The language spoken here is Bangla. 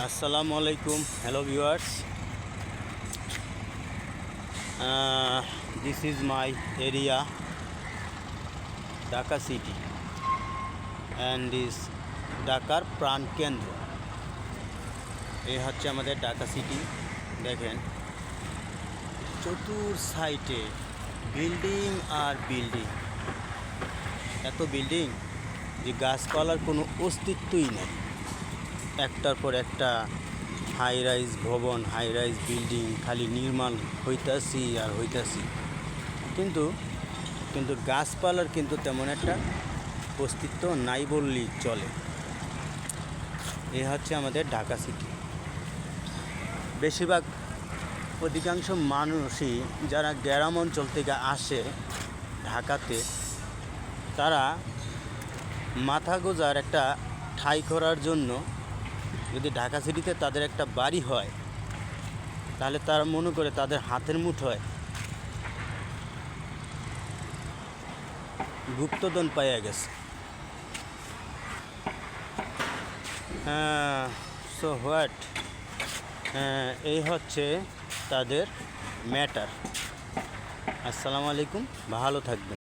আসসালামু আলাইকুম, hello viewers. This is my area, Dhaka city, and is ঢাকার প্রাণকেন্দ্র। এই হচ্ছে আমাদের ঢাকা সিটি। দেখেন চতুর সাইডে বিল্ডিং আর বিল্ডিং, এত বিল্ডিং যে গাছপালার কোনো অস্তিত্বই নেই। একটার পর একটা হাই রাইজ ভবন, হাই রাইজ বিল্ডিং খালি নির্মাণ হইতাছি আর হইতাছি, কিন্তু কিন্তু গাছপালার কিন্তু তেমন একটা অস্তিত্ব নাই বললেই চলে। এ হচ্ছে আমাদের ঢাকা সিটি। বেশিরভাগ অধিকাংশ মানুষই যারা গ্রাম অঞ্চল থেকে আসে ঢাকাতে, তারা মাথা গোঁজার একটা ঠাঁই করার জন্য যদি ঢাকা সিটিতে তাদের একটা বাড়ি হয়, তাহলে তারা মনে করে তাদের হাতের মুঠোয় গুপ্তধন পাইয়া গেছে। সো হোয়াট, এই হচ্ছে তাদের ম্যাটার। আসসালামু আলাইকুম, ভালো থাকবেন।